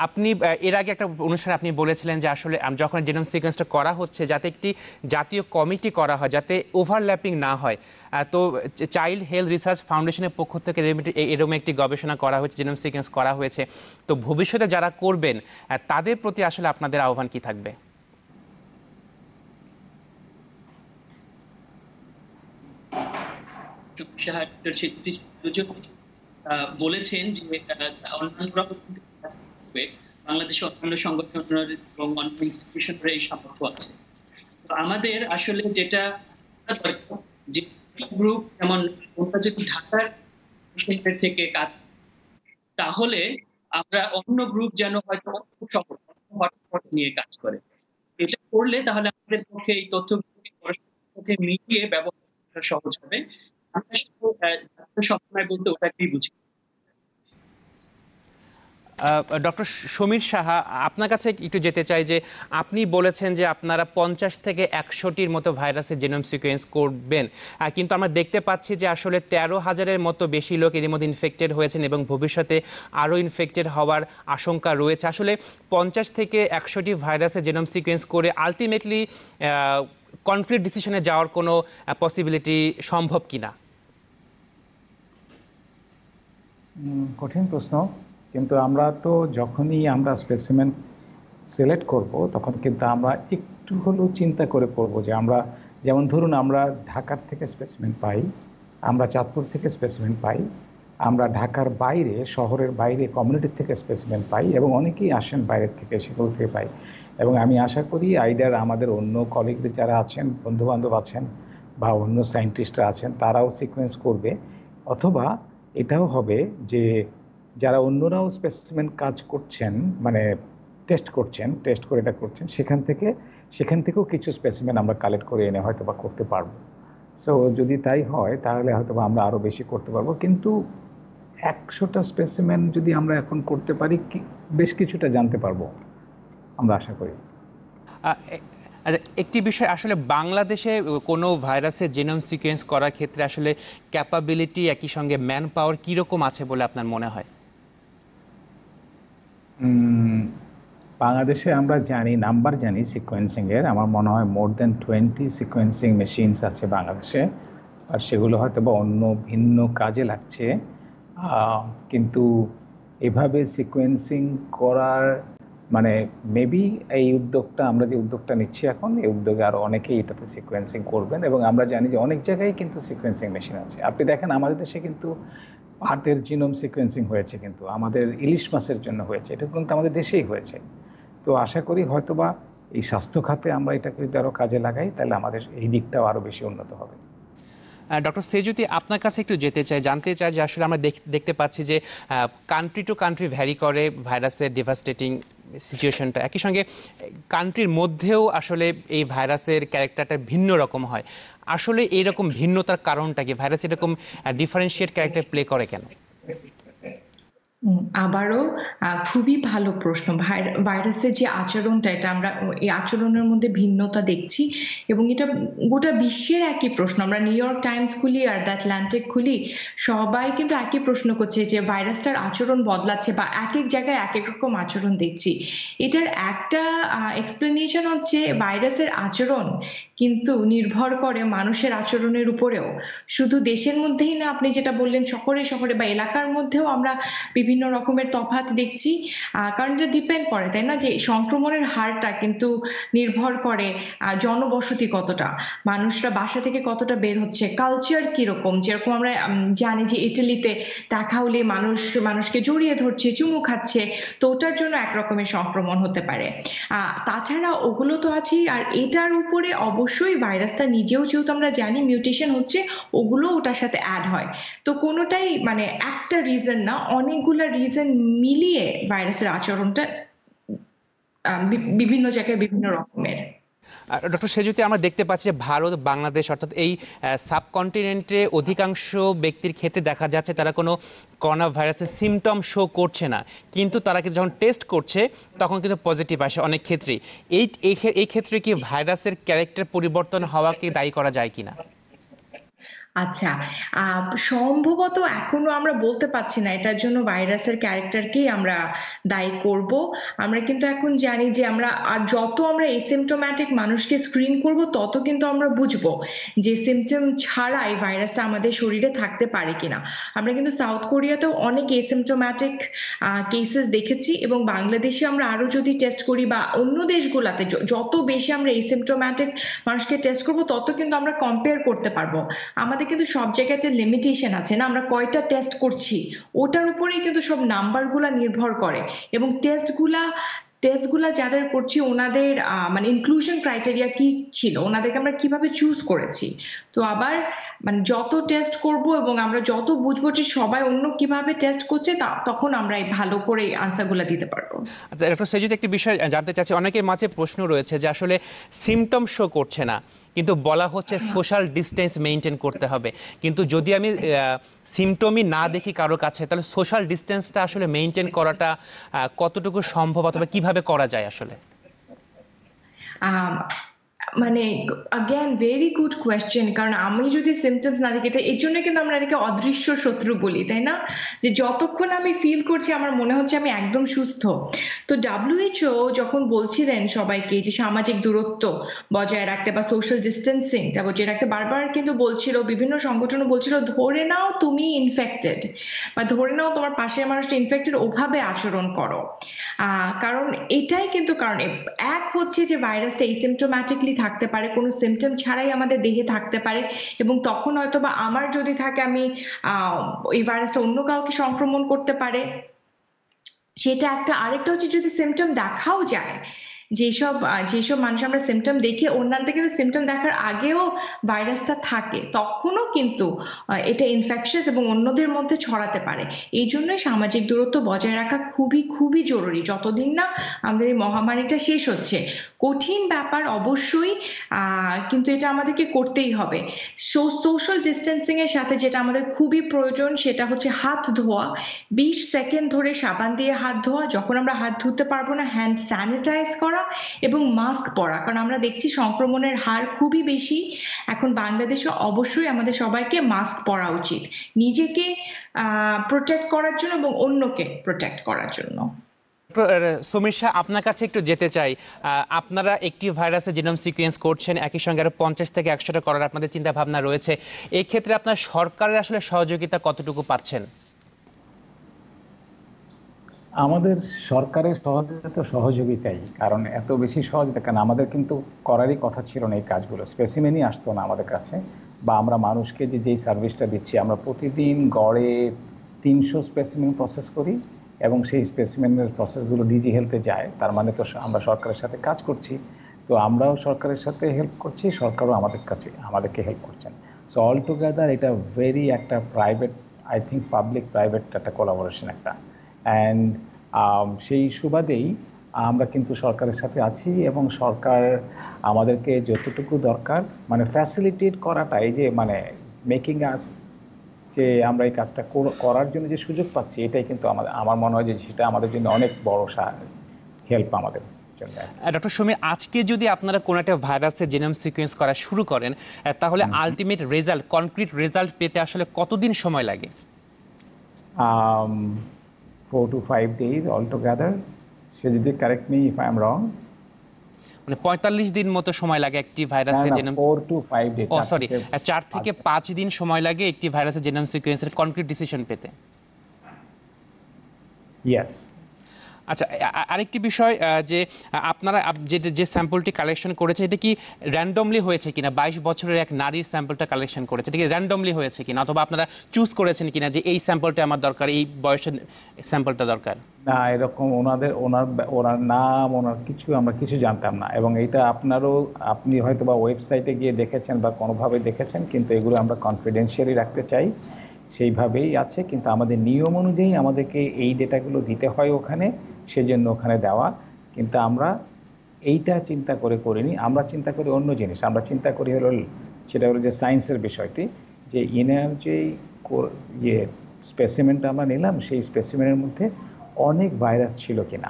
আপনি এর আগে একটা অনুষ্ঠানে আপনি বলেছিলেন যে আসলে যখন জিনোম সিকোয়েন্সটা করা হচ্ছে যাতে একটি জাতীয় কমিটি করা হয় যাতে ওভারল্যাপিং না হয়। তো চাইল্ড হেলথ রিসার্চ ফাউন্ডেশনের পক্ষ থেকে এরকম একটি গবেষণা করা হয়েছে, জিনোম সিকোয়েন্স করা হয়েছে। তো ভবিষ্যতে যারা করবেন তাদের প্রতি আসলে আপনাদের আহ্বান কি থাকবে? বলেছেন যে অন্যান্যরা বাংলাদেশের অন্যান্য সংগঠন এবং অন্য ইনস্টিটিউশনের এই সামর্থ্য আছে। তো আমাদের আসলে যেটা যে গ্রুপ, যেমন ওরা যদি ঢাকার থেকে কাজ, তাহলে আমরা অন্য গ্রুপ যেন হয়তো হটস্পট নিয়ে কাজ করে। এটা করলে তাহলে আমাদের পক্ষে এই তথ্যগুলোকে পরস্পরের সাথে মিলিয়ে ব্যবহার করা সহজ হবে। আমরা সবসময় বলতে ওটাকেই বুঝি। ডক্টর সমীর সাহা, আপনার কাছে একটু যেতে চাই যে আপনি বলেছেন যে আপনারা 50 থেকে 100টির মতো ভাইরাসের জিনোম সিকোয়েন্স করবেন, কিন্তু আমরা দেখতে পাচ্ছি যে আসলে 13,000-এর মতো বেশি লোক এর মধ্যে ইনফেক্টেড হয়েছেন এবং ভবিষ্যতে আরও ইনফেক্টেড হওয়ার আশঙ্কা রয়েছে। আসলে 50 থেকে 100টি ভাইরাসের জিনোম সিকোয়েন্স করে আলটিমেটলি কনক্রিট ডিসিশনে যাওয়ার কোনো পসিবিলিটি সম্ভব কিনা? কঠিন প্রশ্ন, কিন্তু আমরা তো যখনই আমরা স্পেসিমেন সিলেক্ট করব তখন কিন্তু আমরা একটু হলেও চিন্তা করে করব যে আমরা, যেমন ধরুন আমরা ঢাকার থেকে স্পেসিমেন পাই, আমরা চাঁদপুর থেকে স্পেসিমেন পাই, আমরা ঢাকার বাইরে, শহরের বাইরে কমিউনিটি থেকে স্পেসিমেন পাই এবং অনেকেই আসেন বাইরের থেকে, সেগুলো থেকে পাই। এবং আমি আশা করি আইডার আমাদের অন্য কলিগদের যারা আছেন, বন্ধুবান্ধব আছেন বা অন্য সায়েন্টিস্টরা আছেন, তারাও সিকোয়েন্স করবে। অথবা এটাও হবে যে যারা অন্যরাও স্পেসিমেন কাজ করছেন, মানে টেস্ট করছেন, টেস্ট করে এটা করছেন, সেখান থেকেও কিছু স্পেসিমেন আমরা কালেক্ট করে এনে হয়তো বা করতে পারবো। সো যদি তাই হয় তাহলে হয়তো বা আমরা আরও বেশি করতে পারবো। কিন্তু 100টা স্পেসিমেন যদি আমরা এখন করতে পারি, বেশ কিছুটা জানতে পারবো আমরা আশা করি। একটি বিষয়, আসলে বাংলাদেশে কোনো ভাইরাসের জিনোম সিকোয়েন্স করার ক্ষেত্রে আসলে ক্যাপাবিলিটি একই সঙ্গে ম্যান পাওয়ার কীরকম আছে বলে আপনার মনে হয়? বাংলাদেশে আমরা জানি, নাম্বার জানি সিকোয়েন্সিংয়ের, আমার মনে হয় মোর দেন 20 সিকোয়েন্সিং মেশিনস আছে বাংলাদেশে, আর সেগুলো হয়তো বা অন্য ভিন্ন কাজে লাগছে। কিন্তু এভাবে সিকোয়েন্সিং করার মানে মেবি এই উদ্যোগটা, আমরা যে উদ্যোগটা নিচ্ছি এখন, এই উদ্যোগে আরও অনেকেই এটাতে সিকোয়েন্সিং করবেন। এবং আমরা জানি যে অনেক জায়গায় কিন্তু সিকোয়েন্সিং মেশিন আছে। আপনি দেখেন আমাদের দেশে কিন্তু পাটের জিনোম সিকোয়েন্সিং হয়েছে, কিন্তু আমাদের ইলিশ মাছের জন্য হয়েছে, এটা কিন্তু আমাদের দেশেই হয়েছে। তো আশা করি হয়তোবা এই স্বাস্থ্য খাতে আমরা এটাকে যদি আরও কাজে লাগাই তাহলে আমাদের এই দিকটাও আরও বেশি উন্নত হবে। ডক্টর সেজুতি, আপনার কাছে একটু জানতে চাই যে আসলে আমরা দেখতে পাচ্ছি যে কান্ট্রি টু কান্ট্রি ভ্যারি করে ভাইরাসের ডিভাস্টেটিং সিচুয়েশনটা। একই সঙ্গে কান্ট্রির মধ্যেও আসলে এই ভাইরাসের ক্যারেক্টারটা ভিন্ন রকম হয়। আসলে এইরকম ভিন্নতার কারণটা কি? ভাইরাস এরকম ডিফারেন্সিয়েট ক্যারেক্টার প্লে করে কেন? আবারও খুবই ভালো প্রশ্ন। ভাইরাসের যে আচরণটা, এটা আমরা এই আচরণের মধ্যে ভিন্নতা দেখছি এবং এটা গোটা বিশ্বের একই প্রশ্ন। আমরা নিউ ইয়র্ক টাইমস খুলি আর দ্য আটলান্টিক খুলি, সবাই কিন্তু একই প্রশ্ন করছে যে ভাইরাসটার আচরণ বদলাচ্ছে বা এক এক জায়গায় এক এক রকম আচরণ দেখছি। এটার একটা এক্সপ্লেনেশন হচ্ছে ভাইরাসের আচরণ কিন্তু নির্ভর করে মানুষের আচরণের উপরেও। শুধু দেশের মধ্যেই না, আপনি যেটা বললেন শহরে শহরে বা এলাকার মধ্যেও আমরা বিভিন্ন রকমের তফাৎ দেখছি। কারণ এটা ডিপেন্ড করে, তাই না, যে সংক্রমণের হারটা কিন্তু নির্ভর করে জনবসতি কতটা, মানুষরা বাসা থেকে কতটা বের হচ্ছে, কালচার কিরকম। যেরকম আমরা জানি যে ইটালিতে দেখা হলে মানুষকে জড়িয়ে ধরছে, চুমু খাচ্ছে, তো ওটার জন্য একরকমের সংক্রমণ হতে পারে। তাছাড়া ওগুলো তো আছেই, আর এটার উপরে অবশ্যই ভাইরাসটা নিজেও যেহেতু আমরা জানি মিউটেশন হচ্ছে, ওগুলো ওটার সাথে অ্যাড হয়। তো কোনোটাই মানে একটা রিজন না, অনেকগুলা রিজন মিলিয়ে ভাইরাসের আচরণটা বিভিন্ন জায়গায় বিভিন্ন রকমের। ডক্টর সেজুতি, আমরা দেখতে পাচ্ছি যে ভারত, বাংলাদেশ অর্থাৎ এই সাবকন্টিনেন্টে অধিকাংশ ব্যক্তির ক্ষেত্রে দেখা যাচ্ছে তারা কোনো করোনা ভাইরাসের সিমটম শো করছে না, কিন্তু তারা কিন্তু যখন টেস্ট করছে তখন কিন্তু পজিটিভ আসে অনেক ক্ষেত্রেই। এই ক্ষেত্রে কি ভাইরাসের ক্যারেক্টার পরিবর্তন হওয়াকে দায়ী করা যায় কিনা? আচ্ছা, সম্ভবত এখনো আমরা বলতে পারছি না এটার জন্য ভাইরাসের ক্যারেক্টারকেই আমরা দায়ী করব। আমরা কিন্তু এখন জানি যে যত আমরা এসিমটোম্যাটিক মানুষকে স্ক্রিন করব তত কিন্তু আমরা বুঝবো যে সিমটম ছাড়াই ভাইরাসটা আমাদের শরীরে থাকতে পারে কিনা। আমরা কিন্তু সাউথ কোরিয়াতেও অনেক এসিমটোম্যাটিক কেসেস দেখেছি, এবং বাংলাদেশে আমরা আরো যদি টেস্ট করি বা অন্য দেশগুলোতে যত বেশি আমরা এসিমটোম্যাটিক মানুষকে টেস্ট করব তত কিন্তু আমরা কম্পেয়ার করতে পারবো। আমাদের কিন্তু সব জায়গাতে লিমিটেশন আছে না, আমরা কয়টা টেস্ট করছি ওটার উপরেই কিন্তু সব নাম্বারগুলা নির্ভর করে, এবং টেস্টগুলা যাদের করছি ওনাদের মানে ইনক্লুশন ক্রাইটেরিয়া কি ছিল, ওনাদেরকে আমরা কিভাবে চুজ করেছি। তো আবার মানে যত টেস্ট করব এবং আমরা যত বুঝবো যে সবাই অন্য কিভাবে টেস্ট করছে, তখন আমরা এই ভালো করে আনসারগুলা দিতে পারবো। আচ্ছা ডক্টর সেজুতি, একটি বিষয় জানতে চাচ্ছি, অনেকের মাঝে প্রশ্ন রয়েছে যে আসলে সিমটম শো করছে না, কিন্তু বলা হচ্ছে সোশ্যাল ডিস্টেন্স মেনটেন করতে হবে, কিন্তু যদি আমি সিমটমই না দেখি কারো কাছে, তাহলে সোশ্যাল ডিস্টেন্সটা আসলে মেনটেন করাটা কতটুকু সম্ভব অথবা কিভাবে করা যায় আসলে? মানে again very good question, কারণ আমি যদি সিমটমস না দেখি, এটা এর জন্য কিন্তু আমরা এটাকে অদৃশ্য শত্রু বলি, তাই না, যে যতক্ষণ আমি ফিল করছি আমার মনে হচ্ছে আমি একদম সুস্থ। তো WHO যখন বলছিলেন সবাইকে যে সামাজিক দূরত্ব বজায় রাখতে বা সোশ্যাল ডিস্টেন্সিংটা বজায় রাখতে, বারবার কিন্তু বলছিল, বিভিন্ন সংগঠনও বলছিল ধরে নাও তুমি ইনফেক্টেড, বা ধরে নাও তোমার পাশের মানুষটা ইনফেক্টেড, ওভাবে আচরণ করো। কারণ এটাই কিন্তু কারণ এক হচ্ছে যে ভাইরাসটা এসিমটোম্যাটিকলি থাকতে পারে, কোনো সিমটম ছাড়াই আমাদের দেহে থাকতে পারে, এবং তখন হয়তো বা আমার যদি থাকে আমি এই ভাইরাসটা অন্য কাউকে সংক্রমণ করতে পারে, সেটা একটা। আরেকটা হচ্ছে যদি সিমটম দেখাও যায়, যেসব মানুষ আমরা সিমটম দেখে অন্যান্য কিন্তু সিমটম দেখার আগেও ভাইরাসটা থাকে, তখনও কিন্তু এটা ইনফেকশাস এবং অন্যদের মধ্যে ছড়াতে পারে। এই জন্যই সামাজিক দূরত্ব বজায় রাখা খুবই খুবই জরুরি, যতদিন না আমাদের এই মহামারীটা শেষ হচ্ছে। কঠিন ব্যাপার অবশ্যই, কিন্তু এটা আমাদেরকে করতেই হবে। সোশ্যাল ডিস্টেন্সিং এর সাথে যেটা আমাদের খুবই প্রয়োজন সেটা হচ্ছে হাত ধোয়া, 20 সেকেন্ড ধরে সাবান দিয়ে হাত ধোয়া, যখন আমরা হাত ধুতে পারবো না হ্যান্ড স্যানিটাইজ করা, এবং মাস্ক পরা, কারণ আমরা দেখছি সংক্রমণের হার খুবই বেশি। এখন বাংলাদেশে অবশ্যই আমাদের সবাইকে মাস্ক পরা উচিত, নিজেকে প্রোটেক্ট করার জন্য এবং অন্যকে প্রোটেক্ট করার জন্য। সমীর শাহ, আপনার কাছে একটু যেতে চাই, আপনারা একটি ভাইরাসের জিনোম সিকোয়েন্স করছেন, একই সঙ্গে আরো 50 থেকে 100টা করার আপনাদের চিন্তা ভাবনা রয়েছে। এই ক্ষেত্রে আপনার সরকারের আসলে সহযোগিতা কতটুকু পাচ্ছেন? আমাদের সরকারের সহযোগিতাই, কারণ এত বেশি সহযোগিতা, কারণ আমাদের কিন্তু করারই কথা ছিল না এই কাজগুলো, স্পেসিমেনই আসতো না আমাদের কাছে, বা আমরা মানুষকে যেই সার্ভিসটা দিচ্ছি, আমরা প্রতিদিন গড়ে 300 স্পেসিমেন প্রসেস করি, এবং সেই স্পেসিমেনের প্রসেসগুলো ডিজি হেলথে যায়। তার মানে তো আমরা সরকারের সাথে কাজ করছি, তো আমরাও সরকারের সাথে হেল্প করছি, সরকারও আমাদেরকে হেল্প করছেন। সো অল টুগেদার এটা ভেরি একটা private, I think public private একটা কোলাবোরেশন একটা, অ্যান্ড সেই সুবাদেই আমরা কিন্তু সরকারের সাথে আছি, এবং সরকার আমাদেরকে যতটুকু দরকার মানে ফ্যাসিলিটেট করাটা, এই যে মানে মেকিং আস যে আমরা এই কাজটা করার জন্য যে সুযোগ পাচ্ছি, এটাই কিন্তু আমার মনে হয় যে সেটা আমাদের জন্য অনেক বড় হেল্প আমাদের জন্য। ডক্টর সমীর, আজকে যদি আপনারা কোনো একটা ভাইরাসের জিনোম সিকোয়েন্স করা শুরু করেন, তাহলে আলটিমেট রেজাল্ট, কনক্রিট রেজাল্ট পেতে আসলে কতদিন সময় লাগে? 4 to 5 days altogether. সে যদি correct me if I am রং। মানে 45 দিন মতো সময় লাগে একটি না ভাইরাসের না জেনোম। 4 to 5 day. ও সরি, 4 থেকে 5 দিন সময় লাগে একটি ভাইরাসের জেনোম সিকোয়েন্সের কনক্রিট ডিসিশন পেতে। ইয়েস। আচ্ছা, আরেকটি বিষয়, যে আপনারা যে স্যাম্পলটি কালেকশন করেছে এটা কি র্যান্ডমলি হয়েছে কিনা? 22 বছরের এক নারীর স্যাম্পলটা কালেকশন করেছে, এটা কি র্যান্ডমলি হয়েছে কিনা, অথবা আপনারা চুজ করেছেন কিনা যে এই স্যাম্পলটা আমার দরকার, এই বয়সের স্যাম্পলটা দরকার? না, এরকম ওনার নাম, ওনার কিছু আমরা কিছু জানতাম না, এবং এটা আপনি হয়তো বা ওয়েবসাইটে গিয়ে দেখেছেন বা কোনোভাবে দেখেছেন, কিন্তু এগুলো আমরা কনফিডেন্সিয়ালি রাখতে চাই, সেইভাবেই আছে। কিন্তু আমাদের নিয়ম অনুযায়ী আমাদেরকে এই ডেটাগুলো দিতে হয় ওখানে, সেজন্য ওখানে দেওয়া। কিন্তু আমরা এইটা চিন্তা করে করিনি, আমরা চিন্তা করি অন্য জিনিস। আমরা চিন্তা করি সেটা হলো যে সায়েন্সের বিষয়টি, যে ইনার যে ইয়ে স্পেসিমেনটা আমরা নিলাম, সেই স্পেসিমেনের মধ্যে অনেক ভাইরাস ছিল কিনা।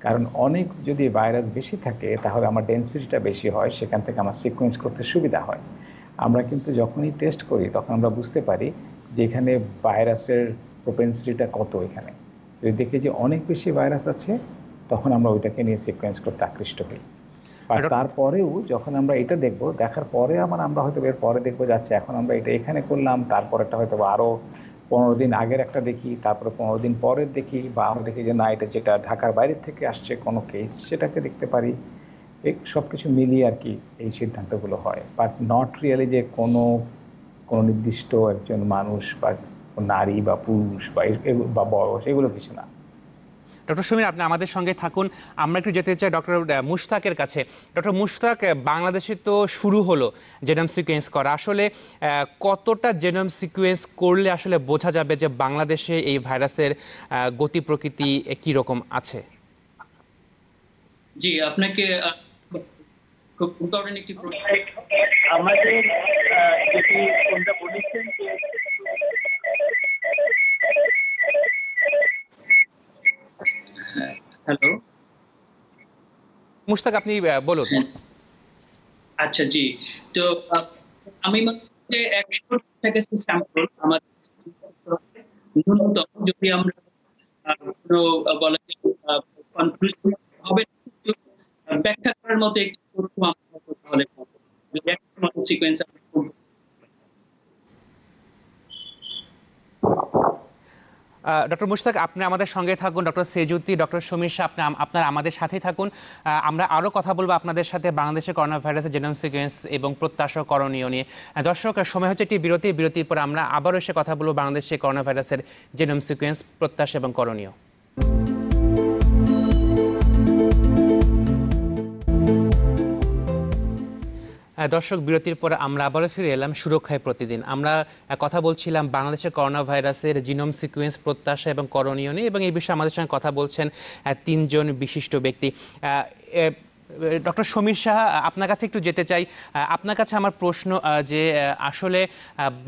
কারণ অনেক যদি ভাইরাস বেশি থাকে তাহলে আমার ডেন্সিটিটা বেশি হয়, সেখান থেকে আমার সিকোয়েন্স করতে সুবিধা হয়। আমরা কিন্তু যখনই টেস্ট করি তখন আমরা বুঝতে পারি যে এখানে ভাইরাসের প্রোপেন্সিটিটা কত। এখানে যদি দেখি যে অনেক বেশি ভাইরাস আছে, তখন আমরা ওইটাকে নিয়ে সিকোয়েন্স করতে আকৃষ্ট হই। আর তারপরেও যখন আমরা এটা দেখবো, দেখার পরে আমরা হয়তো এর পরে দেখবো যাচ্ছে, এখন আমরা এটা এখানে করলাম, তারপরেটা হয়তো আরো 15 দিন আগের একটা দেখি, তারপরে 15 দিন পরের দেখি, বা আমরা দেখি যে না, এটা যেটা ঢাকার বাইরে থেকে আসছে কোনো কেস, সেটাকে দেখতে পারি। এই সবকিছু মিলিয়ে আর কি এই সিদ্ধান্তগুলো হয়, বাট নট রিয়েলি যে কোনো নির্দিষ্ট একজন মানুষ বা নারী বা পুরুষ বা বয়স, এগুলো কিছু না। ডক্টর সমীর, আপনি আমাদের সঙ্গে থাকুন। আমরা একটু যেতে চাই ডক্টর মুশতাকের কাছে। ডক্টর মুশতাক, বাংলাদেশে তো শুরু হলো জেনোম সিকোয়েন্স করা। আসলে কতটা জেনোম সিকোয়েন্স করলে আসলে বোঝা যাবে যে বাংলাদেশে এই ভাইরাসের গতি প্রকৃতি কীরকম আছে? জি, আপনাকে খুব ইম্পর্টেন্ট একটি প্রশ্ন। আমাদের যেটি কোনটা বলেছেন যে হ্যালো, মুশতাক, আপনি বলুন। আচ্ছা জি। তো আমি মনে করি যে 100 কাছাকাছি স্যাম্পল আমাদের ন্যূনতম, যদি আমরা কোনো বলা যায় কনক্লুশন হবে না, কিন্তু ব্যাখ্যা করার মতো একটি তথ্য আমরা তাহলে পাবো। যদি একটা মতো সিকোয়েন্স আমরা করব। ডক্টর মুশতাক, আপনি আমাদের সঙ্গে থাকুন। ডক্টর সেজুতি, ডক্টর সমীর শাহ, আপনারা আমাদের সাথেই থাকুন। আমরা আরও কথা বলবো আপনাদের সাথে বাংলাদেশের করোনা ভাইরাসের জেনোম সিকোয়েন্স এবং প্রত্যাশা করণীয় নিয়ে। দর্শক, সময় হচ্ছে একটি বিরতির পর আমরা আবারও এসে কথা বলবো বাংলাদেশের করোনা ভাইরাসের জেনোম সিকোয়েন্স, প্রত্যাশা এবং করণীয়। দর্শক, বিরতির পর আমরা আবারও ফিরে এলাম সুরক্ষায় প্রতিদিন। আমরা কথা বলছিলাম বাংলাদেশের করোনা ভাইরাসের জিনোম সিকোয়েন্স, প্রত্যাশা এবং করণীয় নিয়ে, এবং এই বিষয়ে আমাদের সঙ্গে কথা বলছেন 3 জন বিশিষ্ট ব্যক্তি। ডক্টর সমীর শাহ, আপনার কাছে একটু যেতে চাই। আপনার কাছে আমার প্রশ্ন যে আসলে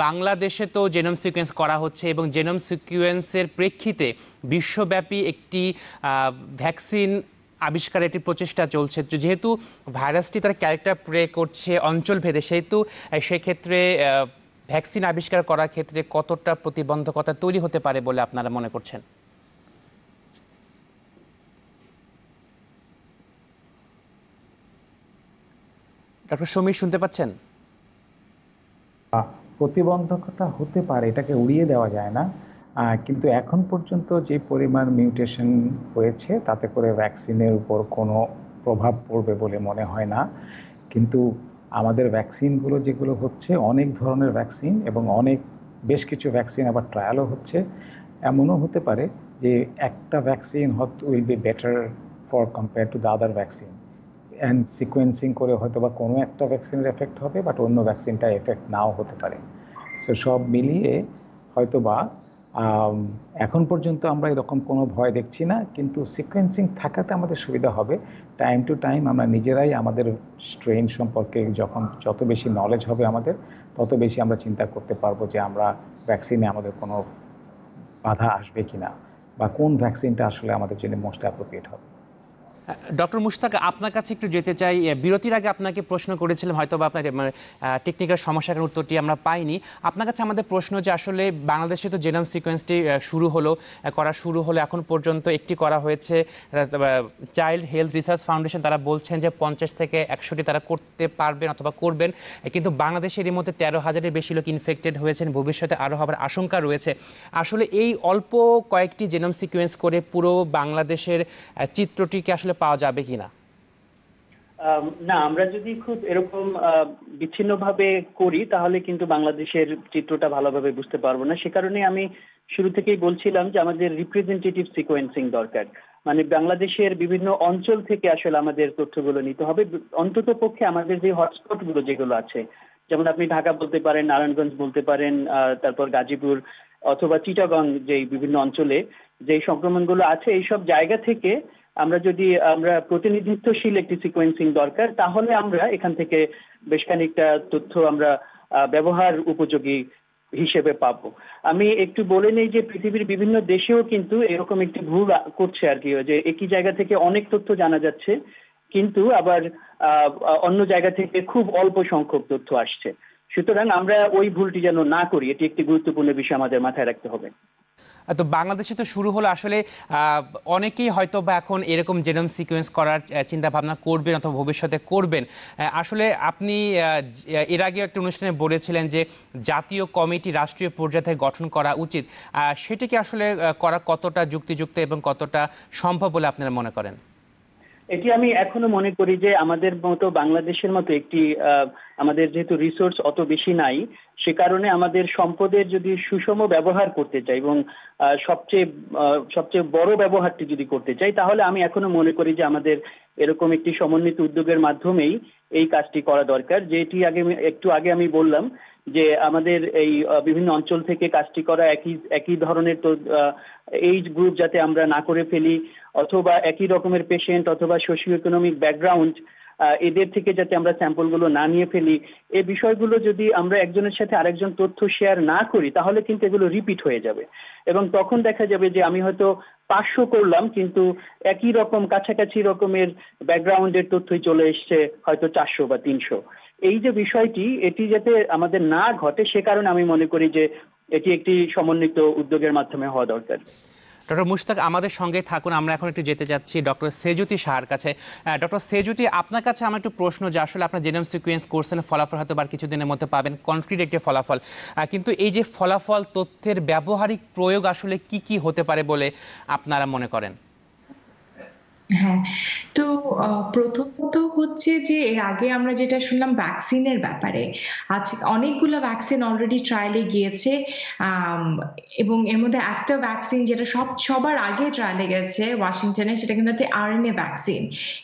বাংলাদেশে তো জেনোম সিকোয়েন্স করা হচ্ছে, এবং জেনোম সিকোয়েন্সের প্রেক্ষিতে বিশ্বব্যাপী একটি ভ্যাকসিন আবিষ্কারের একটি প্রচেষ্টা চলছে। যেহেতু ভাইরাসটি তার ক্যারেক্টার প্লে করছে অঞ্চল ভেদে, সেহেতু সেক্ষেত্রে ভ্যাকসিন আবিষ্কার করার ক্ষেত্রে কতটা প্রতিবন্ধকতা তৈরি হতে পারে বলে আপনারা মনে করছেন? ডক্টর সমীর, শুনতে পাচ্ছেন? প্রতিবন্ধকতা হতে পারে, এটাকে উড়িয়ে দেওয়া যায় না। কিন্তু এখন পর্যন্ত যে পরিমাণ মিউটেশন হয়েছে, তাতে করে ভ্যাকসিনের উপর কোনো প্রভাব পড়বে বলে মনে হয় না। কিন্তু আমাদের ভ্যাকসিনগুলো যেগুলো হচ্ছে, অনেক ধরনের ভ্যাকসিন, এবং বেশ কিছু ভ্যাকসিন আবার ট্রায়ালও হচ্ছে। এমনও হতে পারে যে একটা vaccine will be better for compare to the other vaccine, and sequencing করে হয়তো বা কোনো একটা ভ্যাকসিনের এফেক্ট হবে, বাট অন্য ভ্যাকসিনটা এফেক্ট নাও হতে পারে। সো সব মিলিয়ে হয়তো বা এখন পর্যন্ত আমরা এরকম কোনো ভয় দেখছি না, কিন্তু সিকোয়েন্সিং থাকাতে আমাদের সুবিধা হবে। টাইম টু টাইম আমরা নিজেরাই আমাদের স্ট্রেন সম্পর্কে যত বেশি নলেজ হবে আমাদের, তত বেশি আমরা চিন্তা করতে পারবো যে আমরা ভ্যাকসিনে আমাদের কোনো বাধা আসবে কিনা, বা কোন ভ্যাকসিনটা আসলে আমাদের জন্য মোস্ট অ্যাপ্রোপ্রিয়েট হবে। ডক্টর মুশতাক, আপনার কাছে একটু যেতে চাই। বিরতির আগে আপনাকে প্রশ্ন করেছিলাম, হয়তো বা আপনার টেকনিক্যাল সমস্যার উত্তরটি আমরা পাইনি। আপনার কাছে আমাদের প্রশ্ন যে আসলে বাংলাদেশে তো জেনোম সিকোয়েন্সটি করা শুরু হলো, এখন পর্যন্ত একটি করা হয়েছে। চাইল্ড হেলথ রিসার্চ ফাউন্ডেশন তারা বলছেন যে 50 থেকে 100টি তারা করতে পারবেন অথবা করবেন, কিন্তু বাংলাদেশের এর মধ্যে 13,000-এর বেশি লোক ইনফেক্টেড হয়েছেন, ভবিষ্যতে আরও হবার আশঙ্কা রয়েছে। আসলে এই অল্প কয়েকটি জেনোম সিকোয়েন্স করে পুরো বাংলাদেশের চিত্রটিকে আসলে পাওয়া যাবে কিনা? না, আমরা যদি খুব এরকম বিচ্ছিন্নভাবে করি তাহলে কিন্তু বাংলাদেশের চিত্রটা ভালোভাবে বুঝতে পারবো না। সে কারণে আমি শুরু থেকেই বলছিলাম যে আমাদের রিপ্রেজেন্টেটিভ সিকোয়েন্সিং দরকার। মানে বাংলাদেশের বিভিন্ন অঞ্চল থেকে আসলে আমাদের তথ্যগুলো নিতে হবে। অন্তত পক্ষে আমাদের যে হটস্পট গুলো যেগুলো আছে, যেমন আপনি ঢাকা বলতে পারেন, নারায়ণগঞ্জ বলতে পারেন, তারপর গাজীপুর অথবা চিটাগং, যে বিভিন্ন অঞ্চলে যে সংক্রমণগুলো আছে, এইসব জায়গা থেকে আমরা প্রতিনিধিত্বশীল একটি সিকোয়েন্সিং দরকার, তাহলে আমরা এখান থেকে বেশ খানিকটা তথ্য আমরা ব্যবহার উপযোগী হিসেবে পাবো। আমি একটু বলে নেই যে পৃথিবীর বিভিন্ন দেশেও কিন্তু এরকম একটি ভুল করছে আর কি, যে একই জায়গা থেকে অনেক তথ্য জানা যাচ্ছে, কিন্তু আবার অন্য জায়গা থেকে খুব অল্প সংখ্যক তথ্য আসছে। সুতরাং আমরা ওই ভুলটি যেন না করি, এটি একটি গুরুত্বপূর্ণ বিষয় আমাদের মাথায় রাখতে হবে। তো বাংলাদেশে তো শুরু হলো, আসলে অনেকেই হয়তো বা এখন এরকম জেনোম সিকোয়েন্স করার চিন্তা ভাবনা করবেন অথবা ভবিষ্যতে করবেন। আসলে আপনি এর আগে একটা অনুষ্ঠানে বলেছিলেন যে জাতীয় কমিটি রাষ্ট্রীয় পর্যায়ে থেকে গঠন করা উচিত। সেটাকে আসলে করা কতটা যুক্তিযুক্ত এবং কতটা সম্ভব বলে আপনারা মনে করেন? এটি আমি এখনো মনে করি যে আমাদের মতো বাংলাদেশের মতো একটি আমাদের যেহেতু রিসোর্স অত বেশি নাই, সে কারণে আমাদের সম্পদের যদি সুষম ব্যবহার করতে চাই এবং সবচেয়ে বড় ব্যবহারটি যদি করতে চাই, তাহলে আমি এখনো মনে করি যে আমাদের এরকম একটি সমন্বিত উদ্যোগের মাধ্যমেই এই কাজটি করা দরকার। যেটি একটু আগে আমি বললাম যে আমাদের এই বিভিন্ন অঞ্চল থেকে কাজটি করা, একই ধরনের এইজ গ্রুপ যাতে আমরা না করে ফেলি, অথবা একই রকমের পেশেন্ট অথবা সোশিও ইকোনমিক ব্যাকগ্রাউন্ড, এদের থেকে যাতে আমরা স্যাম্পলগুলো না নিয়ে ফেলি, এই বিষয়গুলো যদি আমরা একজনের সাথে আরেকজন তথ্য শেয়ার না করি, তাহলে কিন্তু এগুলো রিপিট হয়ে যাবে এবং তখন দেখা যাবে যে আমি হয়তো 500 করলাম, কিন্তু একই রকম কাছাকাছি রকমের ব্যাকগ্রাউন্ডের তথ্যই চলে এসছে হয়তো 400 বা 300। এই যে বিষয়টি, এটি যাতে আমাদের না ঘটে, সে কারণে আমি মনে করি যে এটি একটি সমন্বিত উদ্যোগের মাধ্যমে হওয়া দরকার। ডক্টর মুশতাক, আমাদের সঙ্গে থাকুন। আমরা এখন একটু যেতে যাচ্ছি ডক্টর সেজুতি শাহর কাছে। ডক্টর সেজুতি, আপনার কাছে আমার একটু প্রশ্ন যে আসলে আপনার জেনোম সিকোয়েন্স কোর্সের ফলাফল হয়তো আর কিছুদিনের মধ্যে পাবেন, কনক্রিট একটি ফলাফল, কিন্তু এই যে ফলাফল, তথ্যের ব্যবহারিক প্রয়োগ আসলে কি কি হতে পারে বলে আপনারা মনে করেন? হ্যাঁ, তো প্রথমত হচ্ছে যে এর আগে আমরা যেটা শুনলাম ভ্যাকসিনের ব্যাপারে, আজকে অনেকগুলো ভ্যাকসিন অলরেডি ট্রায়ালে গিয়েছে, এবং এর মধ্যে একটা ভ্যাকসিন যেটা সবার আগে ট্রায়ালে গেছে ওয়াশিংটনে, সেটা কিন্তু হচ্ছে আরএনএ ভ্যাকসিন।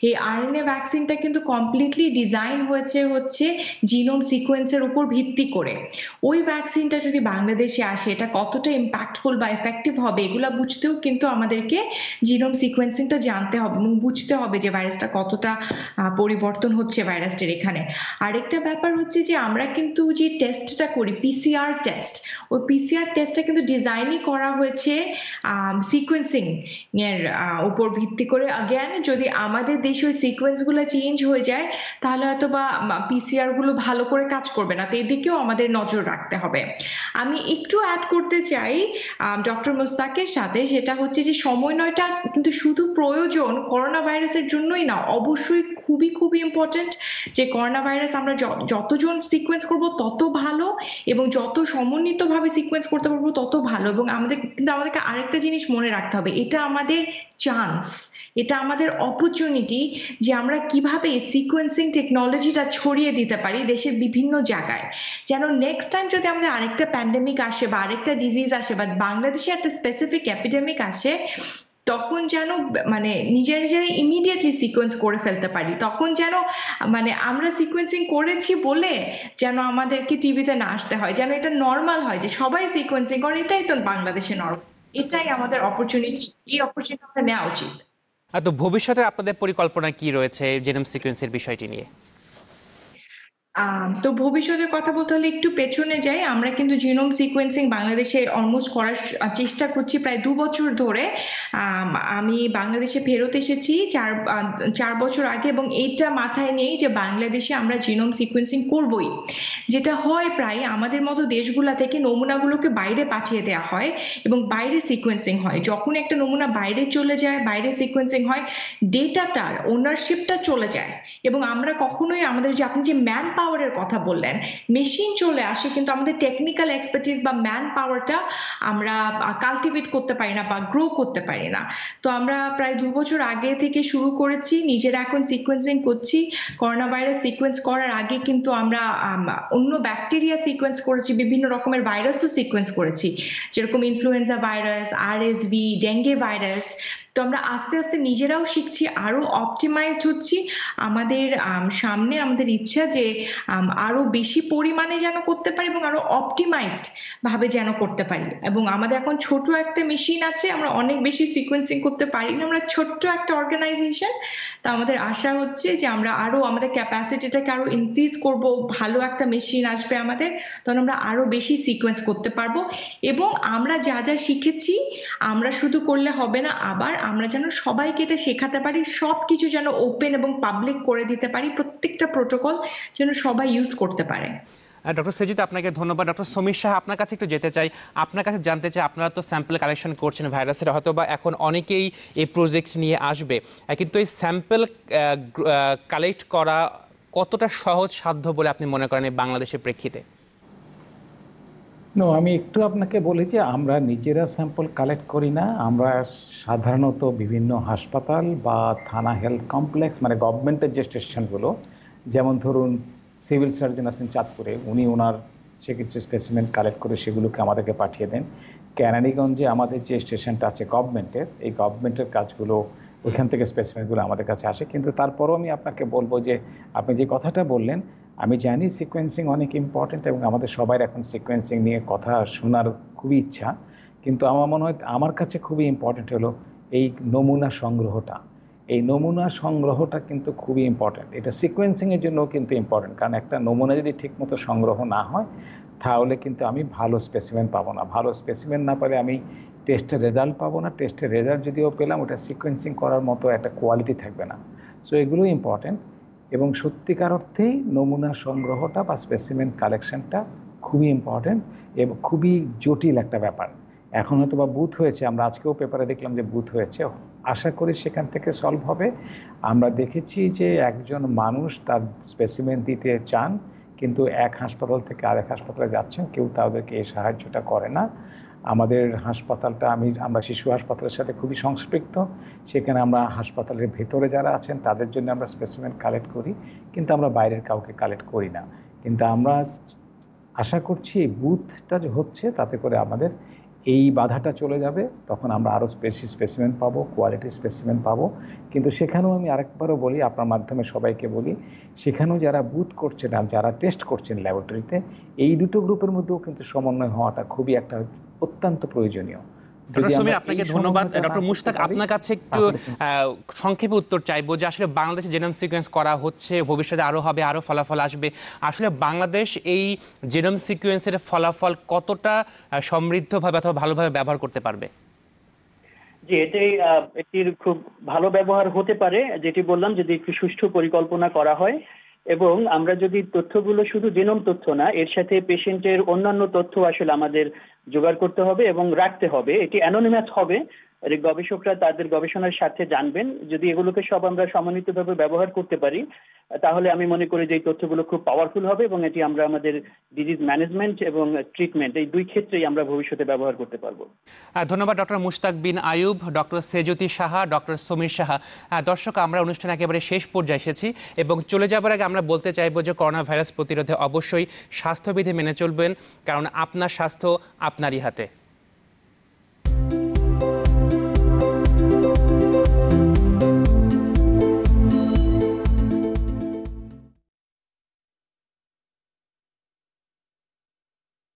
এই আরএনএ ভ্যাকসিনটা কিন্তু কমপ্লিটলি ডিজাইন হচ্ছে জিনোম সিকোয়েন্সের উপর ভিত্তি করে। ওই ভ্যাকসিনটা যদি বাংলাদেশে আসে, এটা কতটা ইম্প্যাক্টফুল বা এফেক্টিভ হবে এগুলা বুঝতেও কিন্তু আমাদেরকে জিনোম সিকোয়েন্সিংটা জানতে হবে এবং বুঝতে হবে যে ভাইরাসটা কতটা পরিবর্তন হচ্ছে ভাইরাসটির এখানে। আরেকটা ব্যাপার হচ্ছে যে আমরা কিন্তু যে টেস্টটা করি, পিসিআর টেস্ট, ওই পিসিআর টেস্টটা কিন্তু ডিজাইনই করা হয়েছে সিকোয়েন্সিং এর উপর ভিত্তি করে। আগেন, যদি আমাদের দেশে ওই সিকোয়েন্সগুলো চেঞ্জ হয়ে যায়, তাহলে হয়তো বা পিসিআর গুলো ভালো করে কাজ করবে না, তো এদিকেও আমাদের নজর রাখতে হবে। আমি একটু অ্যাড করতে চাই ডক্টর মুস্তাকের সাথে, সেটা হচ্ছে যে সমন্বয়টা কিন্তু শুধু প্রয়োজন করোনা ভাইরাসের জন্যই না, অবশ্যই খুবই খুবই ইম্পর্টেন্ট যে করোনা ভাইরাস আমরা যতজন সিকোয়েন্স করব তত ভালো, এবং যত সমন্বিতভাবে সিকোয়েন্স করতে পারবো তত ভালো। এবং আমাদেরকে আরেকটা জিনিস মনে রাখতে হবে, এটা আমাদের চান্স, এটা আমাদের অপরচুনিটি যে আমরা কিভাবে সিকোয়েন্সিং টেকনোলজিটা ছড়িয়ে দিতে পারি দেশের বিভিন্ন জায়গায়, যেন নেক্সট টাইম যদি আমাদের আরেকটা প্যান্ডেমিক আসে বা আরেকটা ডিজিজ আসে বা বাংলাদেশে একটা স্পেসিফিক এপিডেমিক আসে, তখন যেন মানে নিজেরাই ইমিডিয়েটলি সিকোয়েন্স করে ফেলতে পারি। তখন যেন মানে আমরা সিকোয়েন্সিং করেছি বলে যেন আমাদেরকে টিভিতে না আসতে হয়, যেন এটা নর্মাল হয় যে সবাই সিকোয়েন্সিং করে, এটাই তো বাংলাদেশে নর্মাল। এটাই আমাদের অপরচুনিটি, এই অপরচুনিটি আমরা নেওয়া উচিত। তো ভবিষ্যতে আপনাদের পরিকল্পনা কি রয়েছে জেনোম সিকোয়েন্সের বিষয়টি নিয়ে? তো ভবিষ্যতের কথা বলতে হলে একটু পেছনে যাই। আমরা কিন্তু জিনোম সিকোয়েন্সিং বাংলাদেশে অলমোস্ট করার চেষ্টা করছি প্রায় 2 বছর ধরে। আমি বাংলাদেশে ফেরত এসেছি 4 বছর আগে, এবং এইটা মাথায় নিয়েই যে বাংলাদেশে আমরা জিনোম সিকোয়েন্সিং করবই। যেটা হয় প্রায় আমাদের মতো দেশগুলা থেকে নমুনাগুলোকে বাইরে পাঠিয়ে দেওয়া হয় এবং বাইরে সিকোয়েন্সিং হয়। যখন একটা নমুনা বাইরে চলে যায়, বাইরে সিকোয়েন্সিং হয়, ডেটাটার ওনারশিপটা চলে যায় এবং আমরা কখনোই আমাদের যে আপনি যে ম্যান পাওয়ারের কথা বললেন, মেশিন চলে আসে কিন্তু আমাদের টেকনিক্যাল এক্সপার্টিস বা ম্যান পাওয়ারটা আমরা কাল্টিভেট করতে পারি না বা গ্রো করতে পারি না। তো আমরা প্রায় 2 বছর আগে থেকে শুরু করেছি, নিজেরা এখন সিকোয়েন্সিং করছি। করোনা ভাইরাস সিকোয়েন্স করার আগে কিন্তু আমরা অন্য ব্যাকটেরিয়া সিকোয়েন্স করেছি, বিভিন্ন রকমের ভাইরাসও সিকোয়েন্স করেছি, যেরকম influenza virus, RSV, dengue virus. তো আমরা আস্তে আস্তে নিজেরাও শিখছি, আরো অপটিমাইজড হচ্ছি। আমাদের সামনে আমাদের ইচ্ছা যে আরো বেশি পরিমাণে যেন করতে পারি এবং আরো অপটিমাইজড ভাবে যেন করতে পারি। এবং আমাদের এখন ছোট একটা মেশিন আছে, আমরা অনেক বেশি সিকোয়েন্সিং করতে পারি না, আমরা ছোট্ট একটা অর্গানাইজেশন। তো আমাদের আশা হচ্ছে যে আমরা আরো আমাদের ক্যাপাসিটিটাকে আরো ইনক্রিজ করব, ভালো একটা মেশিন আসবে আমাদের, তখন আমরা আরো বেশি সিকোয়েন্স করতে পারবো। এবং আমরা যা যা শিখেছি আমরা শুধু করলে হবে না, আবার আমরা যেন সবাইকে এটা শেখাতে পারি, সবকিছু যেন ওপেন এবং পাবলিক করে দিতে পারি, প্রত্যেকটা প্রোটোকল যেন সবাই ইউজ করতে পারে। ডক্টর সেজিত, আপনাকে ধন্যবাদ। ডক্টর সমীর সাহা, আপনার কাছে একটু যেতে চাই, আপনার কাছে জানতে চাই, আপনারা তো স্যাম্পল কালেকশন করছেন ভাইরাসের, হয়তো বা এখন অনেকেই এই প্রজেক্ট নিয়ে আসবে, কিন্তু এই স্যাম্পল কালেক্ট করা কতটা সহজ সাধ্য বলে আপনি মনে করেন এই বাংলাদেশের প্রেক্ষিতে? আমি একটু আপনাকে বলি যে আমরা নিজেরা স্যাম্পল কালেক্ট করি না। আমরা সাধারণত বিভিন্ন হাসপাতাল বা থানা হেলথ কমপ্লেক্স, মানে গভর্নমেন্টের যে স্টেশনগুলো, যেমন ধরুন সিভিল সার্জন আছেন চাঁদপুরে, উনি ওনার চিকিৎসা স্পেসিমেন্ট কালেক্ট করে সেগুলোকে আমাদেরকে পাঠিয়ে দেন। কেরানীগঞ্জে আমাদের যে স্টেশনটা আছে গভর্নমেন্টের, এই গভর্নমেন্টের কাজগুলো ওইখান থেকে স্পেসিমেন্টগুলো আমাদের কাছে আসে। কিন্তু তারপরও আমি আপনাকে বলবো যে আপনি যে কথাটা বললেন, আমি জানি সিকোয়েন্সিং অনেক ইম্পর্টেন্ট এবং আমাদের সবাই এখন সিকোয়েন্সিং নিয়ে কথা শোনার খুবই ইচ্ছা, কিন্তু আমার মনে হয় আমার কাছে খুবই ইম্পর্টেন্ট হলো এই নমুনা সংগ্রহটা। এই নমুনা সংগ্রহটা কিন্তু খুবই ইম্পর্টেন্ট, এটা সিকোয়েন্সিংয়ের জন্য কিন্তু ইম্পর্টেন্ট, কারণ একটা নমুনা যদি ঠিকমতো সংগ্রহ না হয় তাহলে কিন্তু আমি ভালো স্পেসিমেন পাবো না। ভালো স্পেসিমেন না পেলে আমি টেস্টের রেজাল্ট পাবো না। টেস্টের রেজাল্ট যদিও পেলাম, ওটা সিকোয়েন্সিং করার মতো একটা কোয়ালিটি থাকবে না। সো এগুলো ইম্পর্টেন্ট এবং সত্যিকার অর্থেই নমুনা সংগ্রহটা বা স্পেসিমেন কালেকশনটা খুবই ইম্পর্টেন্ট এবং খুবই জটিল একটা ব্যাপার। এখন হয়তো বা বুথ হয়েছে, আমরা আজকেও পেপারে দেখলাম যে বুথ হয়েছে, আশা করি সেখান থেকে সলভ হবে। আমরা দেখেছি যে একজন মানুষ তার স্পেসিমেন দিতে চান, কিন্তু এক হাসপাতাল থেকে আরেক হাসপাতালে যাচ্ছেন, কেউ তাদেরকে এই সাহায্যটা করে না। আমাদের হাসপাতালটা আমরা শিশু হাসপাতালের সাথে খুবই সংশ্লিষ্ট, সেখানে আমরা হাসপাতালের ভেতরে যারা আছেন তাদের জন্য আমরা স্পেসিমেন কালেক্ট করি, কিন্তু আমরা বাইরের কাউকে কালেক্ট করি না। কিন্তু আমরা আশা করছি এই বুথটা যে হচ্ছে তাতে করে আমাদের এই বাধাটা চলে যাবে, তখন আমরা আরও স্পেসিমেন পাবো, কোয়ালিটি স্পেসিমেন পাবো। কিন্তু সেখানেও আমি আরেকবারও বলি, আপনার মাধ্যমে সবাইকে বলি, সেখানেও যারা বুথ করছেন আর যারা টেস্ট করছেন ল্যাবরেটরিতে, এই দুটো গ্রুপের মধ্যেও কিন্তু সমন্বয় হওয়াটা খুবই একটা অত্যন্ত প্রয়োজনীয়। ডক্টর সমীর, আপনাকে ধন্যবাদ। ডক্টর মুশতাক, আপনার কাছে একটু সংক্ষেপে উত্তর চাইবো যে আসলে বাংলাদেশে জেনোম সিকোয়েন্স করা হচ্ছে, ভবিষ্যতে আরো হবে, আরো ফলাফল আসবে, আসলে বাংলাদেশ এই জেনোম সিকোয়েন্সের ফলাফল কতটা সমৃদ্ধভাবে অথবা ভালোভাবে ব্যবহার করতে পারবে? জি, এটির খুব ভালো ব্যবহার হতে পারে, যেটি বললাম, যদি একটু সুষ্ঠু পরিকল্পনা করা হয় এবং আমরা যদি তথ্যগুলো শুধু জিনোম তথ্য না, এর সাথে পেশেন্টের অন্যান্য তথ্য আসলে আমাদের জোগাড় করতে হবে এবং রাখতে হবে। এটি অ্যানোনিমাস হবে, গবেষকরা তাদের গবেষণার স্বার্থে জানবেন। যদি এগুলোকে সব আমরা সমন্বিতভাবে ব্যবহার করতে পারি, তাহলে আমি মনে করি যে এই তথ্যগুলো খুব পাওয়ারফুল হবে এবং এটি আমরা আমাদের ডিজিজ ম্যানেজমেন্ট এবং ট্রিটমেন্ট এই দুই ক্ষেত্রেই আমরা ভবিষ্যতে ব্যবহার করতে পারবো। ধন্যবাদ ডক্টর মুশতাক বিন আয়ুব, ডক্টর সেজুতি সাহা, ডক্টর সমীর সাহা। দর্শক, আমরা অনুষ্ঠান একেবারে শেষ পর্যায়ে এসেছি এবং চলে যাবার আগে আমরা বলতে চাইবো যে করোনা ভাইরাস প্রতিরোধে অবশ্যই স্বাস্থ্যবিধি মেনে চলবেন, কারণ আপনার স্বাস্থ্য আপনারই হাতে।